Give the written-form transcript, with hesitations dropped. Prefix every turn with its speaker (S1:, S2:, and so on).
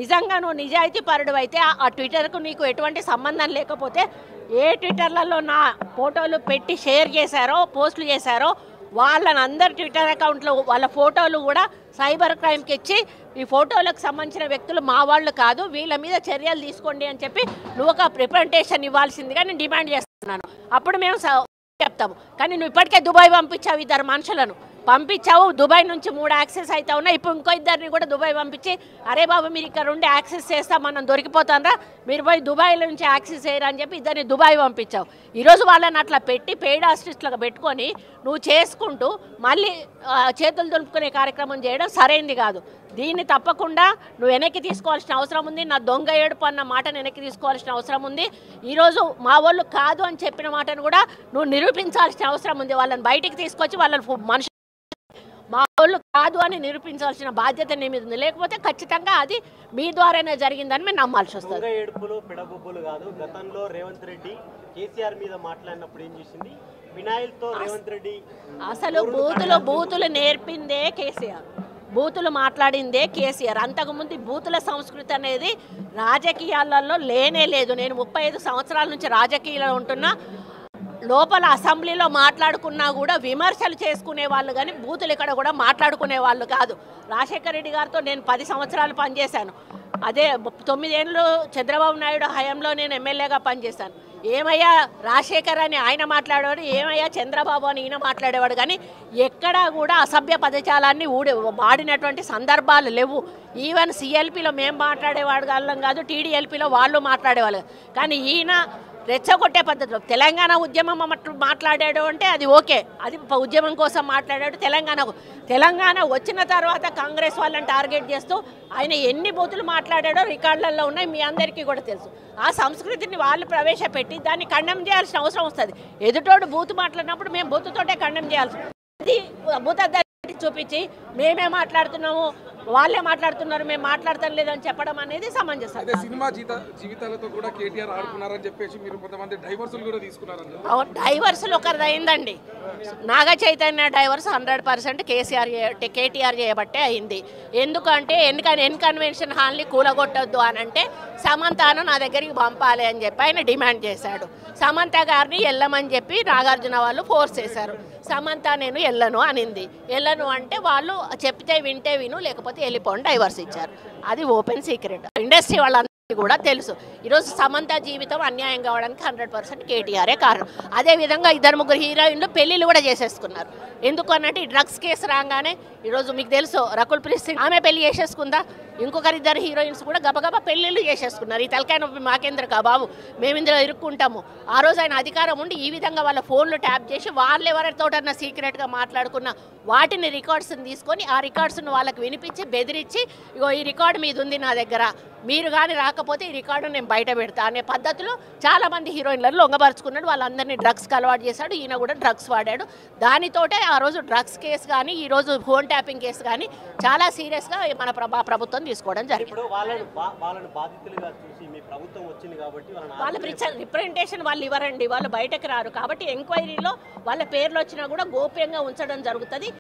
S1: నిజంగా నువ్వు నిజాయితీ పరుడు అయితే ఆ ట్విట్టర్కు నీకు ఎటువంటి సంబంధం లేకపోతే ఏ ట్విట్టర్లలో నా ఫోటోలు పెట్టి షేర్ చేశారో పోస్టులు చేశారో వాళ్ళని అందరు ట్విట్టర్ అకౌంట్లో వాళ్ళ ఫోటోలు కూడా సైబర్ క్రైమ్కి ఇచ్చి ఈ ఫోటోలకు సంబంధించిన వ్యక్తులు మా వాళ్ళు కాదు, వీళ్ళ మీద చర్యలు తీసుకోండి అని చెప్పి నువ్వు ఒక రిప్రజెంటేషన్ ఇవ్వాల్సిందిగా నేను డిమాండ్ చేస్తున్నాను. అప్పుడు మేము చెప్తాము. కానీ నువ్వు ఇప్పటికే దుబాయ్ పంపించావు, ఇద్దరు మనుషులను పంపించావు. దుబాయ్ నుంచి 3 యాక్సెస్ అయితే ఉన్నాయి. ఇప్పుడు ఇంకో ఇద్దరిని కూడా దుబాయ్ పంపించి అరే బాబు మీరు ఇక్కడ ఉండి యాక్సెస్ చేస్తా మనం దొరికిపోతాంరా, మీరు పోయి దుబాయ్ నుంచి యాక్సెస్ చేయరా అని చెప్పి ఇద్దరిని దుబాయ్ పంపించావు. ఈరోజు వాళ్ళని అట్లా పెట్టి పెయిడ్ ఆర్టిస్టులుగా పెట్టుకొని నువ్వు చేసుకుంటూ మళ్ళీ చేతులు దులుపుకునే కార్యక్రమం చేయడం సరైంది కాదు. దీన్ని తప్పకుండా నువ్వు వెనక్కి తీసుకోవాల్సిన అవసరం ఉంది. నా దొంగ ఏడుపు అన్న మాటను వెనక్కి తీసుకోవాల్సిన అవసరం ఉంది. ఈరోజు మా వాళ్ళు కాదు అని చెప్పిన మాటను కూడా నువ్వు నిరూపించాల్సిన అవసరం ఉంది. వాళ్ళని బయటికి తీసుకొచ్చి వాళ్ళని మనుషులు మా వాళ్ళు కాదు అని నిరూపించాల్సిన బాధ్యత నీ మీద ఉంది. లేకపోతే ఖచ్చితంగా అది మీ ద్వారానే జరిగిందని మేము నమ్మాల్సి వస్తుంది.
S2: ఏడుపులు పిడబుబ్బులు కాదు. గతంలో రేవంత్ రెడ్డి కేసీఆర్ మీద మాట్లాడినప్పుడు ఏం చేసింది, వినాయల్తో రేవంత్ రెడ్డి
S1: అసలు బూతులు నేర్పిందే కేసీఆర్, బూతులు మాట్లాడిందే కేసీఆర్. అంతకుముందు బూతుల సంస్కృతి అనేది రాజకీయాలలో లేనే లేదు. నేను 35 సంవత్సరాల నుంచి రాజకీయాల్లో ఉంటున్నా. లోపల అసెంబ్లీలో మాట్లాడుకున్నా కూడా విమర్శలు చేసుకునే వాళ్ళు కానీ బూతులు ఇక్కడ కూడా మాట్లాడుకునే వాళ్ళు కాదు. రాజశేఖర రెడ్డి గారితో నేను 10 సంవత్సరాలు పనిచేశాను. అదే 9 ఏళ్ళు చంద్రబాబు నాయుడు హయాంలో నేను ఎమ్మెల్యేగా పనిచేశాను. ఏమయ్యా రాజశేఖర్ అని ఆయన మాట్లాడేవాడు, ఏమయ్యా చంద్రబాబు అని ఈయన మాట్లాడేవాడు. కానీ ఎక్కడా కూడా అసభ్య పదజాలాన్ని వాడినటువంటి సందర్భాలు లేవు. ఈవెన్ సిఎల్పిలో మేము మాట్లాడేవాడు వాళ్ళం కాదు, టీడీఎల్పీలో వాళ్ళు మాట్లాడేవాళ్ళు. కానీ ఈయన రెచ్చగొట్టే పద్ధతిలో తెలంగాణ ఉద్యమం మాట్లాడాడు అంటే అది ఓకే, అది ఉద్యమం కోసం మాట్లాడాడు. తెలంగాణ వచ్చిన తర్వాత కాంగ్రెస్ వాళ్ళని టార్గెట్ చేస్తూ ఆయన ఎన్ని బూతులు మాట్లాడాడో రికార్డులలో ఉన్నాయి, మీ అందరికీ కూడా తెలుసు. ఆ సంస్కృతిని వాళ్ళు ప్రవేశపెట్టి దాన్ని ఖండం చేయాల్సిన అవసరం వస్తుంది. ఎదుటోడు బూతు మాట్లాడినప్పుడు మేము బూతుతోటే ఖండం చేయాల్సి అది బూత చూపించి మేమే మాట్లాడుతున్నాము వాళ్ళే మాట్లాడుతున్నారు మేము మాట్లాడతాం లేదని చెప్పడం అనేది సమంజసం.
S3: సినిమా జీవితాలతో కూడా కేటీఆర్ ఆడుకున్నారని చెప్పేసి మీరు కొంతమంది డైవర్సులు కూడా తీసుకున్నారని.
S1: డైవర్సులు ఒకరిది అయిందండి. నాగ చైతన్య డైవర్స్ 100% కేటీఆర్ చేయబట్టే అయింది. ఎందుకంటే ఎన్కన్వెన్షన్ హాల్ని కూలగొట్టొద్దు అని అంటే సమంతను నా దగ్గరికి పంపాలి అని చెప్పి ఆయన డిమాండ్ చేశాడు. సమంత గారిని వెళ్ళమని చెప్పి నాగార్జున వాళ్ళు ఫోర్స్ చేశారు. సమంత నేను వెళ్ళను అనింది. వెళ్ళను అంటే వాళ్ళు చెప్తే వింటే విను లేకపోతే వెళ్ళిపోండి డైవర్స్ ఇచ్చారు. అది ఓపెన్ సీక్రెట్, ఇండస్ట్రీ వాళ్ళందరికీ కూడా తెలుసు. ఈరోజు సమంత జీవితం అన్యాయం కావడానికి 100% కేటీఆరే కారణం. అదేవిధంగా 2-3 హీరోయిన్లు పెళ్ళిళ్ళు కూడా చేసేసుకున్నారు. ఎందుకు అన్నట్టు ఈ డ్రగ్స్ కేసు రాగానే ఈరోజు మీకు తెలుసు రకుల్ ప్రీత్ సింగ్ ఆమె పెళ్లి చేసేసుకుందా, ఇంకొకరిద్దరు హీరోయిన్స్ కూడా గబగబా పెళ్ళిళ్ళు చేసేసుకున్నారు. ఈ తలకాయ నొప్పి మాకేంద్ర బాబు మేము ఇందులో ఇరుక్కుంటాము. ఆ రోజు ఆయన అధికారం ఉండి ఈ విధంగా వాళ్ళ ఫోన్లు ట్యాప్ చేసి వాళ్ళు ఎవరితోటన్నా సీక్రెట్గా మాట్లాడుకున్న వాటిని రికార్డ్స్ని తీసుకొని ఆ రికార్డ్స్ను వాళ్ళకి వినిపించి బెదిరించి ఇగో ఈ రికార్డు మీద ఉంది నా దగ్గర, మీరు కానీ రాకపోతే ఈ రికార్డు నేను బయట పెడతా అనే పద్ధతిలో చాలామంది హీరోయిన్లను లొంగపరుచుకున్నాడు. వాళ్ళందరినీ డ్రగ్స్కి అలవాటు చేశాడు. ఈయన కూడా డ్రగ్స్ వాడాడు. దానితోటే ఆ రోజు డ్రగ్స్ కేసు కానీ ఈరోజు ఫోన్ ట్యాపింగ్ కేసు కానీ చాలా సీరియస్గా మన ప్రభుత్వం తీసుకోవడం జరిగింది. వాళ్ళ రిప్రజెంటేషన్ వాళ్ళు ఇవ్వరండి, వాళ్ళు బయటకు రారు. కాబట్టి ఎంక్వైరీలో వాళ్ళ పేర్లు వచ్చినా కూడా గోప్యంగా ఉంచడం జరుగుతుంది.